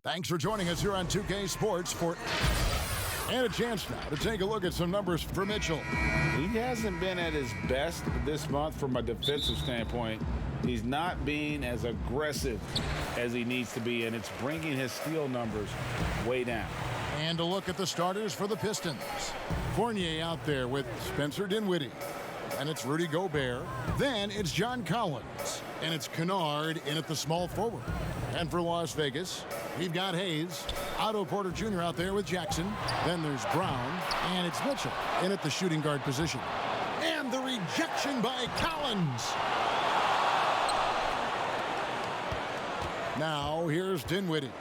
Thanks for joining us here on 2K Sports and a chance now to take a look at some numbers for Mitchell. He hasn't been at his best this month from a defensive standpoint. He's not being as aggressive as he needs to be, and it's bringing his steal numbers way down. And a look at the starters for the Pistons. Fournier out there with Spencer Dinwiddie. And it's Rudy Gobert. Then it's John Collins. And it's Kennard in at the small forward. And for Las Vegas, we've got Hayes, Otto Porter Jr. out there with Jackson. Then there's Brown, and it's Mitchell in at the shooting guard position. And the rejection by Collins. Now here's Dinwiddie.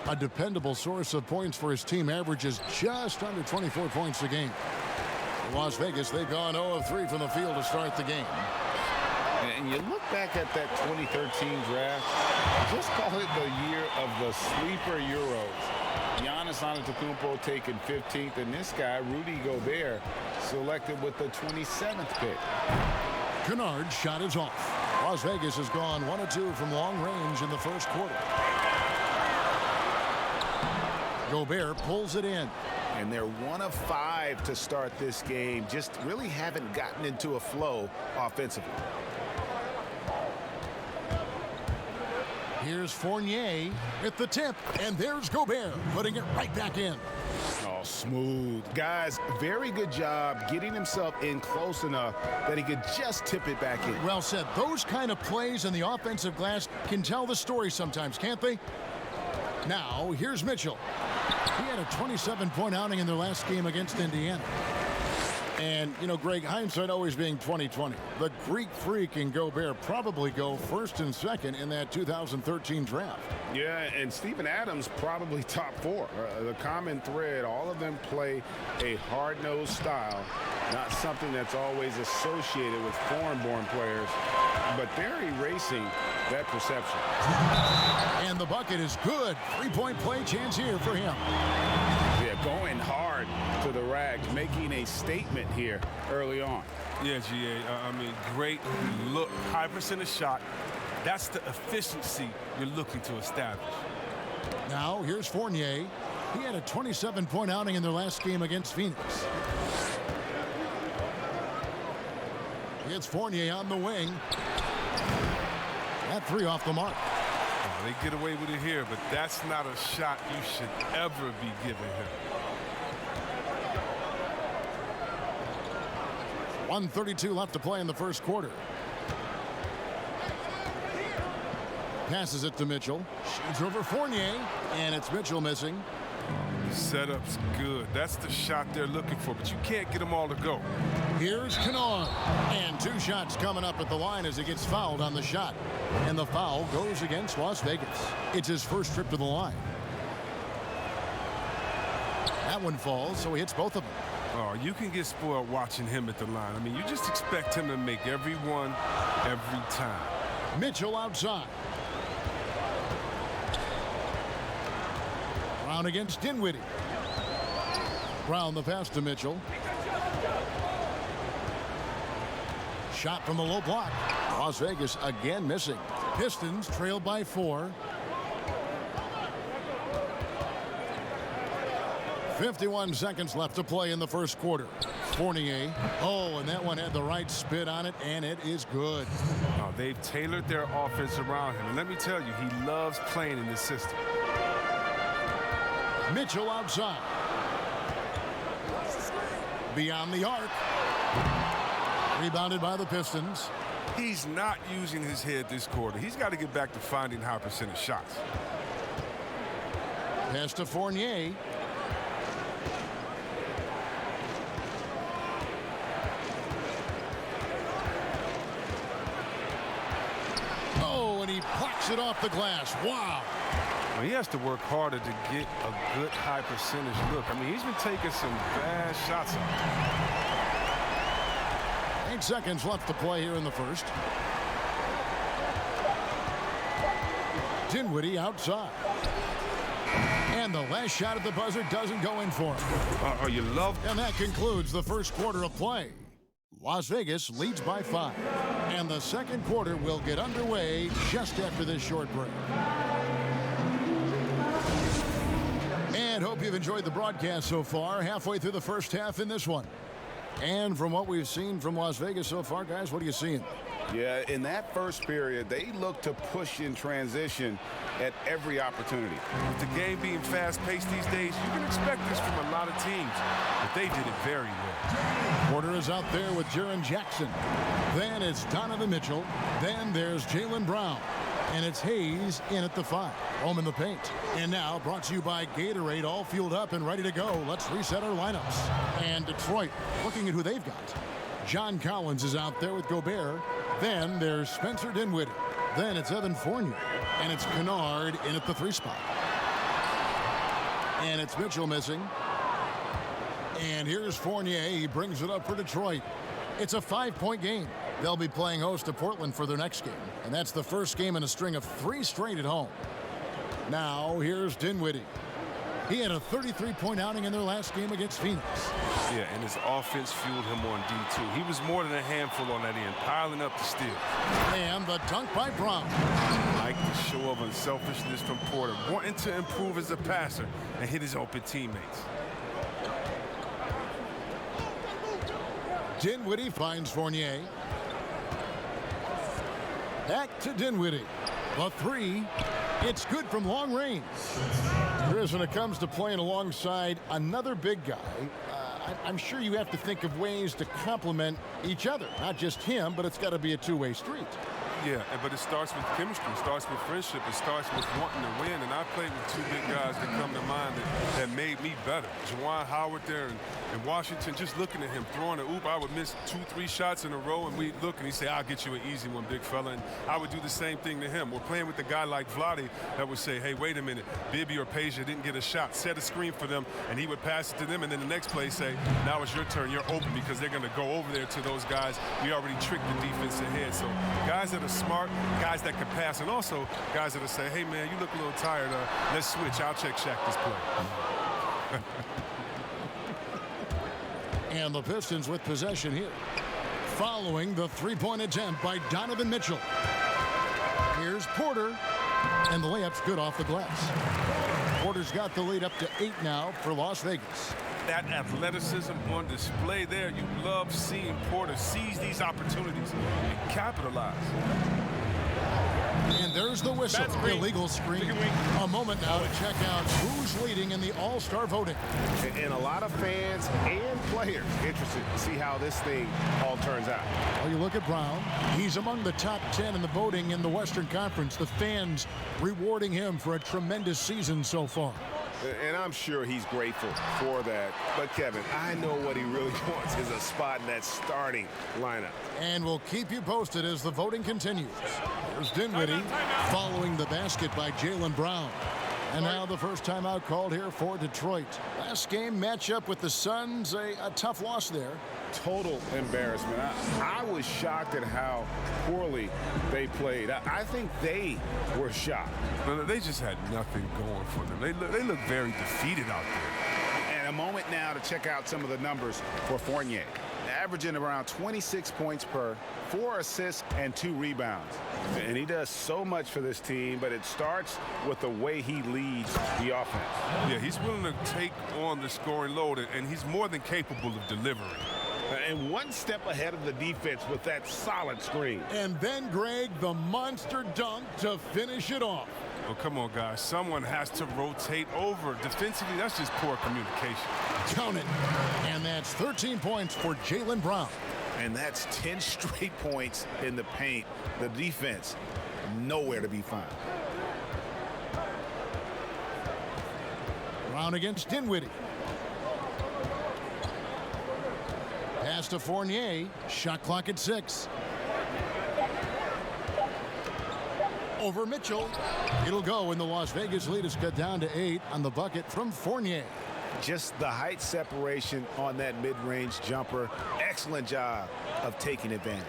A dependable source of points for his team, averages just under 24 points a game. In Las Vegas, they've gone 0 of 3 from the field to start the game. And you look back at that 2013 draft, just call it the year of the sleeper Euros. Giannis Antetokounmpo taken 15th, and this guy, Rudy Gobert, selected with the 27th pick. Kennard's shot is off. Las Vegas has gone 1 of 2 from long range in the first quarter. Gobert pulls it in. And they're 1 of 5 to start this game. Just really haven't gotten into a flow offensively. Here's Fournier at the tip, and there's Gobert putting it right back in. Oh, smooth. Guys, very good job getting himself in close enough that he could just tip it back in. Well said. Those kind of plays in the offensive glass can tell the story sometimes, can't they? Now, here's Mitchell. He had a 27-point outing in their last game against Indiana. And, you know, Greg, hindsight always being 20/20. The Greek Freak and Gobert probably go first and second in that 2013 draft. Yeah, and Steven Adams probably top 4. The common thread, all of them play a hard-nosed style, not something that's always associated with foreign-born players, but they're erasing that perception. And the bucket is good. 3-point play chance here for him. Yeah, going hard to the rack, making a statement here early on. Yeah, GA, I mean, great look, high percentage shot. That's the efficiency you're looking to establish. Now, here's Fournier. He had a 27-point outing in their last game against Phoenix. It's Fournier on the wing. That 3 off the mark. Oh, they get away with it here, but that's not a shot you should ever be giving him. 1:32 left to play in the first quarter. Passes it to Mitchell. Shoots over Fournier, and it's Mitchell missing. The setup's good. That's the shot they're looking for, but you can't get them all to go. Here's Kennard. And 2 shots coming up at the line as he gets fouled on the shot. And the foul goes against Las Vegas. It's his first trip to the line. That one falls, so he hits both of them. Oh, you can get spoiled watching him at the line. I mean, you just expect him to make every one, every time. Mitchell outside. Brown against Dinwiddie. Brown the pass to Mitchell. Shot from the low block. Las Vegas again missing. Pistons trailed by 4. 51 seconds left to play in the first quarter. Fournier. Oh, and that one had the right spit on it, and it is good. Oh, they've tailored their offense around him. And let me tell you, he loves playing in this system. Mitchell outside. Beyond the arc. Rebounded by the Pistons. He's not using his head this quarter. He's got to get back to finding high percentage shots. Pass to Fournier. Oh, and he plucks it off the glass. Wow. Well, he has to work harder to get a good high percentage look. I mean, he's been taking some bad shots up. 8 seconds left to play here in the first. Dinwiddie outside. And the last shot at the buzzer doesn't go in for him. Oh, you love. And that concludes the first quarter of play. Las Vegas leads by 5. And the second quarter will get underway just after this short break. you've enjoyed the broadcast so far. Halfway through the first half in this one. And from what we've seen from Las Vegas so far, guys, what are you seeing? Yeah, in that first period, they look to push in transition at every opportunity. With the game being fast-paced these days, you can expect this from a lot of teams, but they did it very well. Porter is out there with Jaren Jackson. Then it's Donovan Mitchell. Then there's Jaylen Brown. And it's Hayes in at the 5. Home in the paint. And now, brought to you by Gatorade, all fueled up and ready to go. Let's reset our lineups. And Detroit, looking at who they've got. John Collins is out there with Gobert. Then there's Spencer Dinwiddie. Then it's Evan Fournier. And it's Kennard in at the 3 spot. And it's Mitchell missing. And here's Fournier. He brings it up for Detroit. It's a 5-point game. They'll be playing host to Portland for their next game. And that's the first game in a string of 3 straight at home. Now, here's Dinwiddie. He had a 33-point outing in their last game against Phoenix. Yeah, and his offense fueled him on D2. He was more than a handful on that end, piling up the steals. And the dunk by Brown. Like the show of unselfishness from Porter, wanting to improve as a passer and hit his open teammates. Dinwiddie finds Fournier. Back to Dinwiddie. The 3. It's good from long range. Chris, when it comes to playing alongside another big guy, I'm sure you have to think of ways to complement each other. Not just him, but it's got to be a two-way street. Yeah, but it starts with chemistry. It starts with friendship. It starts with wanting to win. And I played with 2 big guys that come to mind that made me better. Juwan Howard there in Washington, just looking at him, throwing a oop. I would miss 2-3 shots in a row, and we'd look, and he'd say, I'll get you an easy one, big fella. And I would do the same thing to him. We're playing with a guy like Vlade that would say, hey, wait a minute, Bibby or Peja didn't get a shot. Set a screen for them, and he would pass it to them. And then the next play say, now it's your turn. You're open, because they're going to go over there to those guys. We already tricked the defense ahead. So guys that are smart, guys that can pass, and also guys that will say, hey, man, you look a little tired. Let's switch. I'll check Shaq this play. And the Pistons with possession here. Following the 3-point attempt by Donovan Mitchell. Here's Porter. And the layup's good off the glass. Porter's got the lead up to 8 now for Las Vegas. That athleticism on display there. You love seeing Porter seize these opportunities and capitalize. And there's the whistle. Illegal screen. A moment now to check out who's leading in the All-Star voting. And a lot of fans and players interested to see how this thing all turns out. Well, you look at Brown. He's among the top 10 in the voting in the Western Conference. The fans rewarding him for a tremendous season so far. And I'm sure he's grateful for that. But, Kevin, I know what he really wants is a spot in that starting lineup. And we'll keep you posted as the voting continues. Here's Dinwiddie following the basket by Jaylen Brown. And now the first timeout called here for Detroit. Last game matchup with the Suns, a tough loss there. Total embarrassment. I was shocked at how poorly they played. I think they were shocked. They just had nothing going for them. They look very defeated out there. And a moment now to check out some of the numbers for Fournier. Averaging around 26 points per, 4 assists, and 2 rebounds. And he does so much for this team, but it starts with the way he leads the offense. Yeah, he's willing to take on the scoring load, and he's more than capable of delivering. And one step ahead of the defense with that solid screen. And then, Greg, the monster dunk to finish it off. Oh, come on, guys. Someone has to rotate over. Defensively, that's just poor communication. Count it. And that's 13 points for Jaylen Brown. And that's 10 straight points in the paint. The defense, nowhere to be found. Brown against Dinwiddie. Pass to Fournier. Shot clock at 6. Over Mitchell. It'll go, and the Las Vegas lead is cut down to 8 on the bucket from Fournier. Just the height separation on that mid-range jumper. Excellent job of taking advantage.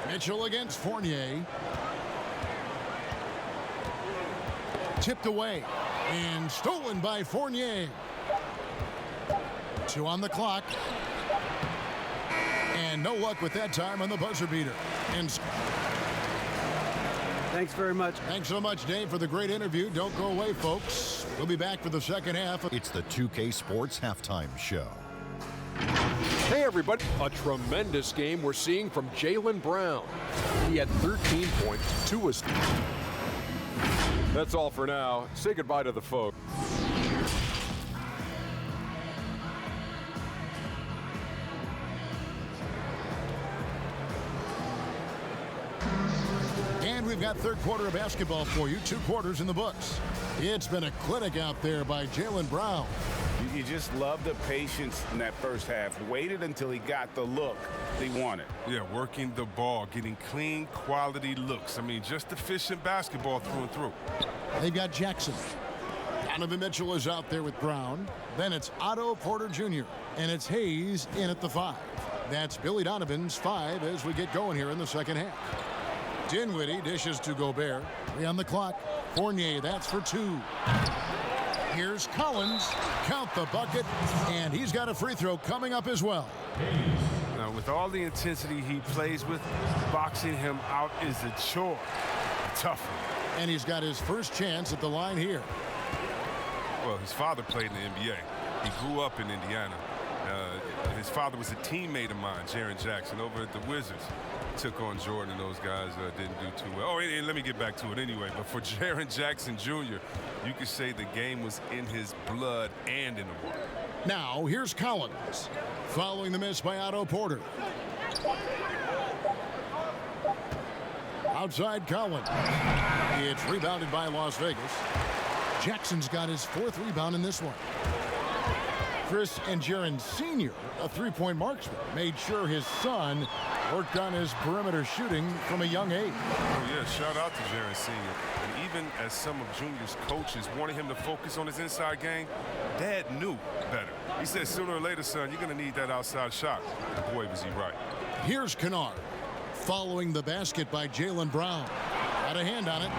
Mitchell against Fournier. Tipped away and stolen by Fournier. 2 on the clock. And no luck with that time on the buzzer beater. And Thanks very much. Thanks so much, Dave, for the great interview. Don't go away, folks. We'll be back for the second half. It's the 2K Sports Halftime Show. Hey, everybody. A tremendous game we're seeing from Jaylen Brown. He had 13 points, 2 assists. That's all for now. Say goodbye to the folks. And we've got third quarter of basketball for you. 2 quarters in the books. It's been a clinic out there by Jaylen Brown. You just love the patience in that first half. Waited until he got the look he wanted. Yeah, working the ball, getting clean, quality looks. I mean, just efficient basketball through and through. They've got Jackson. Donovan Mitchell is out there with Brown. Then it's Otto Porter Jr. And it's Hayes in at the 5. That's Billy Donovan's 5 as we get going here in the second half. Dinwiddie dishes to Gobert. 3 on the clock. Fournier, that's for 2. Here's Collins. Count the bucket. And he's got a free throw coming up as well. Now, with all the intensity he plays with, boxing him out is a chore. A tough one. And he's got his first chance at the line here. Well, his father played in the NBA. He grew up in Indiana. His father was a teammate of mine, Jaren Jackson, over at the Wizards. Took on Jordan, and those guys didn't do too well. Oh, and let me get back to it anyway. But for Jaren Jackson Jr., you could say the game was in his blood and in the water. Now, here's Collins. Following the miss by Otto Porter. Outside Collins. It's rebounded by Las Vegas. Jackson's got his 4th rebound in this one. Chris and Jaren Sr., a 3-point marksman, made sure his son worked on his perimeter shooting from a young age. Oh, yeah, shout out to Jaren Sr. And even as some of Junior's coaches wanted him to focus on his inside game, Dad knew better. He said, sooner or later, son, you're going to need that outside shot. And boy, was he right. Here's Kennard. Following the basket by Jaylen Brown. Got a hand on it.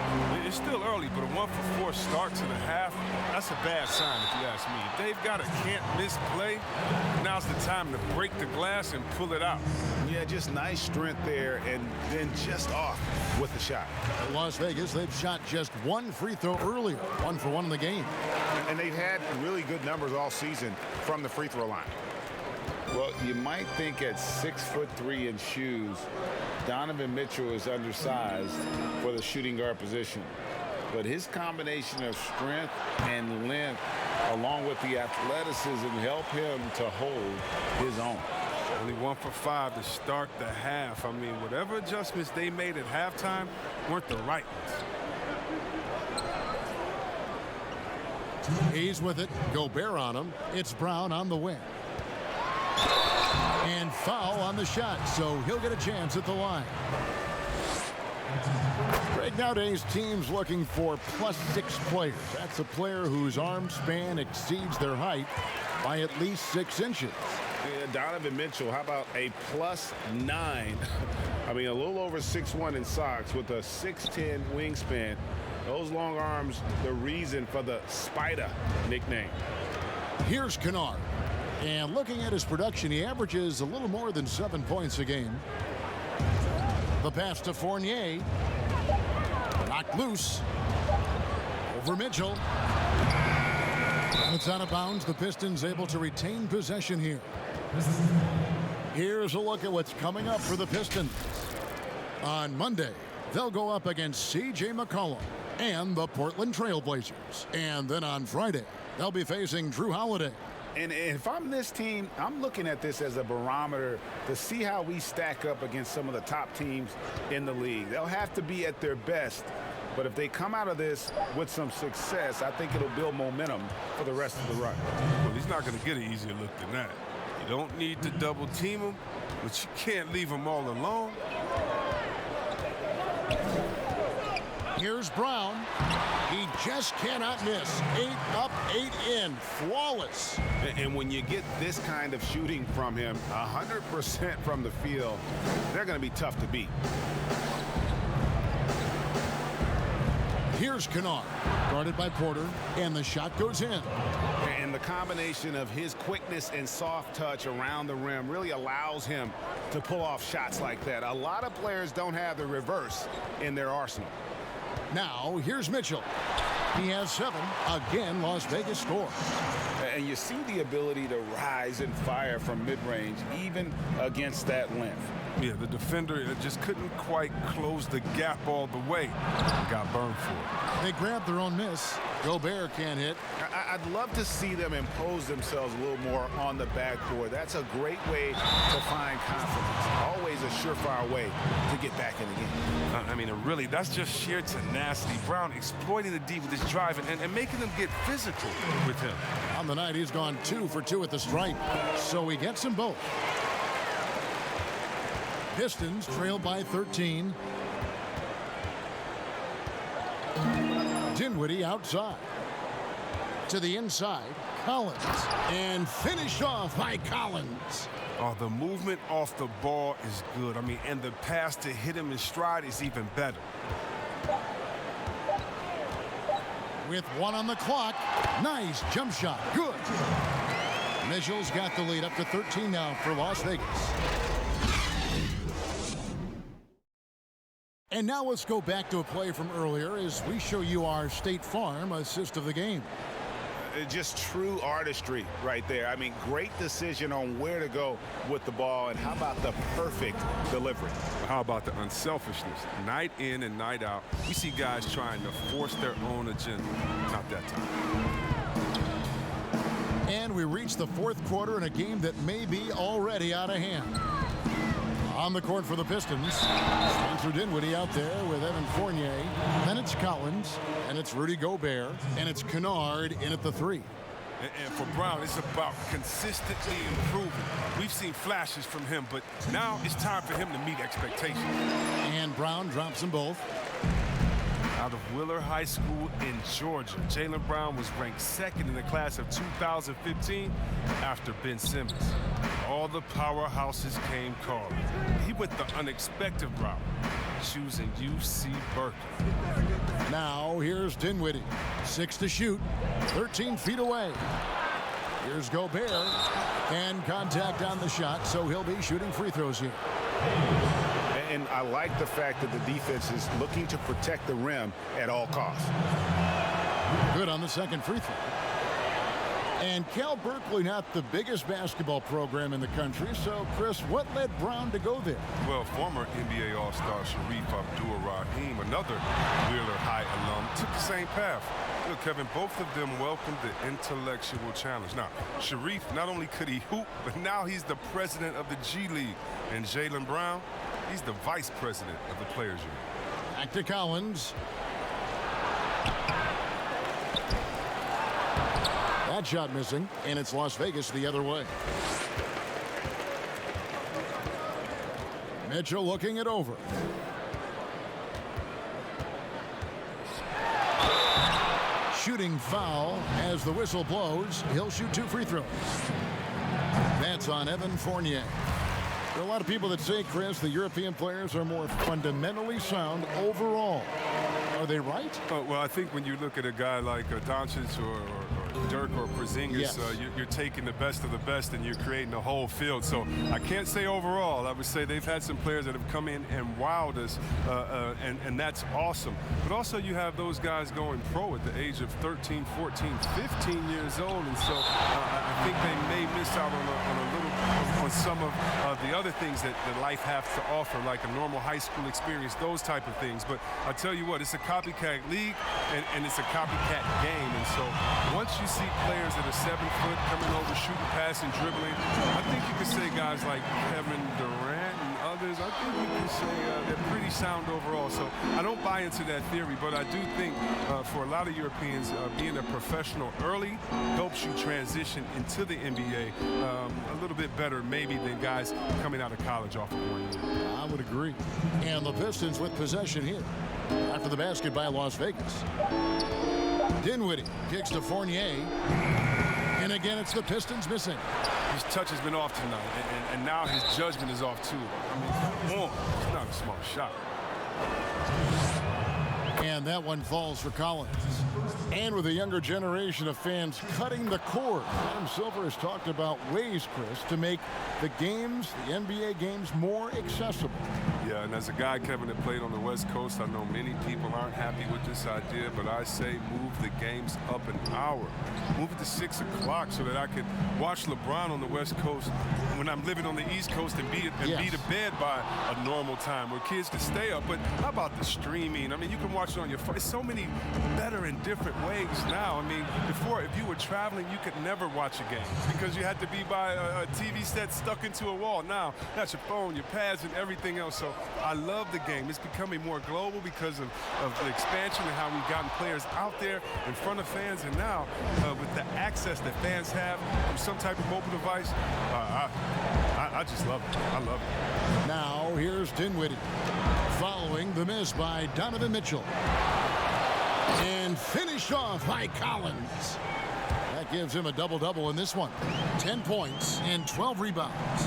It's still early, but a 1-for-4 start to the half, that's a bad sign if you ask me. If they've got a can't-miss play, now's the time to break the glass and pull it out. Yeah, just nice strength there, and then just off with the shot. In Las Vegas, they've shot just 1 free throw earlier. 1 for 1 in the game. And they've had really good numbers all season from the free throw line. Well, you might think at 6'3" in shoes, Donovan Mitchell is undersized for the shooting guard position. But his combination of strength and length, along with the athleticism, help him to hold his own. Only 1 for 5 to start the half. I mean, whatever adjustments they made at halftime weren't the right ones. He's with it. Gobert on him. It's Brown on the wing. And foul on the shot, so he'll get a chance at the line. Right nowadays, teams looking for +6 players. That's a player whose arm span exceeds their height by at least 6 inches. Yeah, Donovan Mitchell, how about a +9? I mean, a little over 6'1" in socks with a 6'10" wingspan. Those long arms, the reason for the Spider nickname. Here's Kennard. And looking at his production, he averages a little more than 7 points a game. The pass to Fournier. Knocked loose. Over Mitchell. And it's out of bounds. The Pistons able to retain possession here. Here's a look at what's coming up for the Pistons. On Monday, they'll go up against C.J. McCollum and the Portland Trail Blazers. And then on Friday, they'll be facing Drew Holiday. And if I'm this team, I'm looking at this as a barometer to see how we stack up against some of the top teams in the league. They'll have to be at their best, but if they come out of this with some success, I think it'll build momentum for the rest of the run. Well, he's not going to get an easier look than that. You don't need to double team him, but you can't leave him all alone. Here's Brown. He just cannot miss. 8 up, 8 in. Flawless. And when you get this kind of shooting from him, 100% from the field, they're going to be tough to beat. Here's Kennard. Guarded by Porter, and the shot goes in. And the combination of his quickness and soft touch around the rim really allows him to pull off shots like that. A lot of players don't have the reverse in their arsenal. Now, here's Mitchell. He has 7. Again, Las Vegas score. And you see the ability to rise and fire from mid-range, even against that length. Yeah, the defender just couldn't quite close the gap all the way. Got burned for it. They grabbed their own miss. Gobert can't hit. I'd love to see them impose themselves a little more on the backboard. That's a great way to find confidence. Always a surefire way to get back in the game. I mean, really, that's just sheer tenacity. Brown exploiting the D with his drive and making them get physical with him. On the night, he's gone 2 for 2 at the stripe, so he gets them both. Pistons trail by 13. Dinwiddie outside. To the inside, Collins. And finished off by Collins. Oh, the movement off the ball is good. I mean, and the pass to hit him in stride is even better. With 1 on the clock, nice jump shot, good. Mitchell's got the lead up to 13 now for Las Vegas. And now let's go back to a play from earlier as we show you our State Farm assist of the game. Just true artistry right there. I mean, great decision on where to go with the ball, and how about the perfect delivery? How about the unselfishness? Night in and night out, we see guys trying to force their own agenda. Not that time. And we reach the 4th quarter in a game that may be already out of hand. On the court for the Pistons, Spencer Dinwiddie out there with Evan Fournier. Then it's Collins, and it's Rudy Gobert, and it's Kennard in at the 3. And for Brown, it's about consistently improving. We've seen flashes from him, but now it's time for him to meet expectations. And Brown drops them both. Out of Wheeler High School in Georgia, Jaylen Brown was ranked 2nd in the class of 2015 after Ben Simmons. All the powerhouses came calling. He went the unexpected route, choosing UC Berkeley. Now here's Dinwiddie, 6 to shoot, 13 feet away. Here's Gobert, and contact on the shot, so he'll be shooting free throws here. And I like the fact that the defense is looking to protect the rim at all costs. Good on the second free throw. And Cal Berkeley, not the biggest basketball program in the country, so Chris, what led Brown to go there? Well, former NBA All-Star Sharif Abdur-Rahim, another Wheeler High alum, took the same path. Look, Kevin, both of them welcomed the intellectual challenge. Now, Sharif, not only could he hoop, but now he's the president of the G League. And Jaylen Brown, he's the vice president of the Players Union. Back to Collins. That shot missing, and it's Las Vegas the other way. Mitchell looking it over. Shooting foul as the whistle blows. He'll shoot 2 free throws. That's on Evan Fournier. There are a lot of people that say, Chris, the European players are more fundamentally sound overall. Are they right? Well, I think when you look at a guy like Doncic or Dirk or Porzingis, yes. You're taking the best of the best and you're creating a whole field. So I can't say overall. I would say they've had some players that have come in and wowed us, and that's awesome. But also you have those guys going pro at the age of 13, 14, 15 years old, and so I think they may miss out on some of the other things that life has to offer, like a normal high school experience, those type of things. But I tell you what, it's a copycat league and it's a copycat game, and so once you see players that are 7 foot coming over, shooting, passing, dribbling, I think you can say guys like Kevin Durant and others, I think you can say they're pretty sound overall. So I don't buy into that theory, but I do think for a lot of Europeans, being a professional early helps you transition into the NBA a little bit better maybe than guys coming out of college off of 1 year. I would agree. And the Pistons with possession here. After the basket by Las Vegas. Dinwiddie kicks to Fournier. And again, it's the Pistons missing. His touch has been off tonight, and now his judgment is off too. I mean, come on. It's not a smart shot. And that one falls for Collins. And with a younger generation of fans cutting the cord, Adam Silver has talked about ways, Chris, to make the games, the NBA games, more accessible. Yeah, and as a guy, Kevin, that played on the West Coast, I know many people aren't happy with this idea, but I say move the games up an hour. Move it to 6 o'clock so that I could watch LeBron on the West Coast when I'm living on the East Coast and be to bed by a normal time where kids can stay up. But how about the streaming? I mean, you can watch it on your phone. It's so many better and different ways now. I mean, before, if you were traveling, you could never watch a game because you had to be by a TV set stuck into a wall. Now, that's your phone, your pads, and everything else. So I love the game. It's becoming more global because of the expansion and how we've gotten players out there in front of fans. And now, with the access that fans have from some type of mobile device, I just love it. I love it. Now, here's Dinwiddie following the miss by Donovan Mitchell. And finished off by Collins. That gives him a double-double in this one. 10 points and 12 rebounds.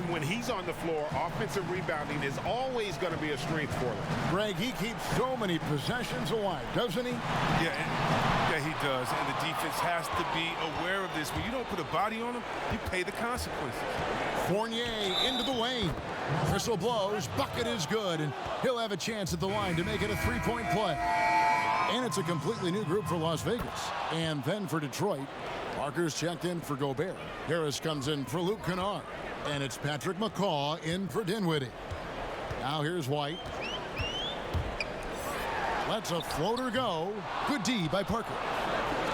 When he's on the floor, offensive rebounding is always going to be a strength for them. Greg, he keeps so many possessions alive, doesn't he? Yeah, he does. And the defense has to be aware of this. When you don't put a body on him, you pay the consequences. Fournier into the lane. Whistle blows. Bucket is good. And he'll have a chance at the line to make it a three-point play. And it's a completely new group for Las Vegas. And then for Detroit, Parker's checked in for Gobert. Harris comes in for Luke Kennard. And it's Patrick McCaw in for Dinwiddie. Now here's White. Lets a floater go. Good D by Parker.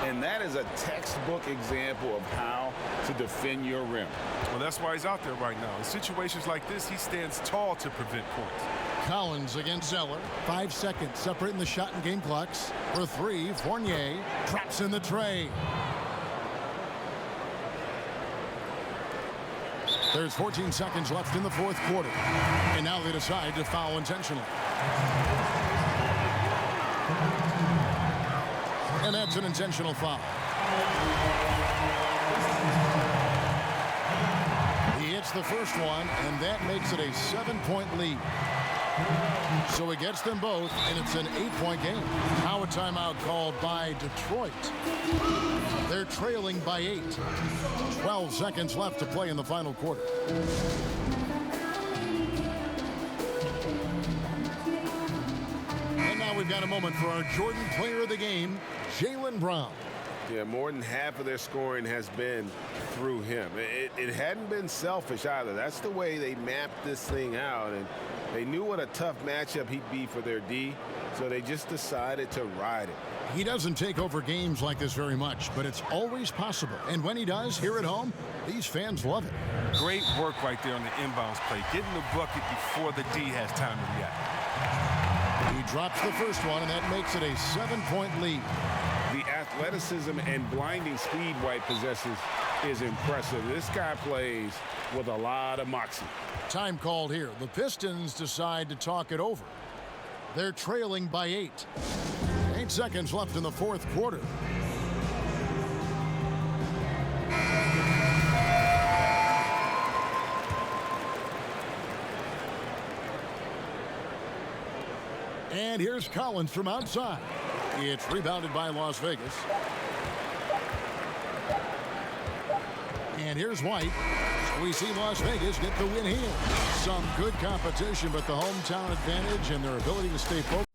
And that is a textbook example of how to defend your rim. Well, that's why he's out there right now. In situations like this, he stands tall to prevent points. Collins against Zeller. 5 seconds separating the shot and game clocks. For three, Fournier traps in the tray. There's 14 seconds left in the fourth quarter. And now they decide to foul intentionally. And that's an intentional foul. He hits the first one, and that makes it a 7-point lead. So it gets them both, and it's an 8-point game. Now a timeout called by Detroit. They're trailing by 8. 12 seconds left to play in the final quarter. And now we've got a moment for our Jordan player of the game, Jaylen Brown. Yeah, more than half of their scoring has been through him. It hadn't been selfish either. That's the way they mapped this thing out. And they knew what a tough matchup he'd be for their D, so they just decided to ride it. He doesn't take over games like this very much, but it's always possible. And when he does, here at home, these fans love it. Great work right there on the inbounds play. Getting the bucket before the D has time to react. He drops the first one, and that makes it a 7-point lead. The athleticism and blinding speed White possesses is impressive. This guy plays with a lot of moxie. Time called here. The Pistons decide to talk it over. They're trailing by 8. 8 seconds left in the fourth quarter. And here's Collins from outside. It's rebounded by Las Vegas. And here's White. We see Las Vegas get the win here. Some good competition, but the hometown advantage and their ability to stay focused.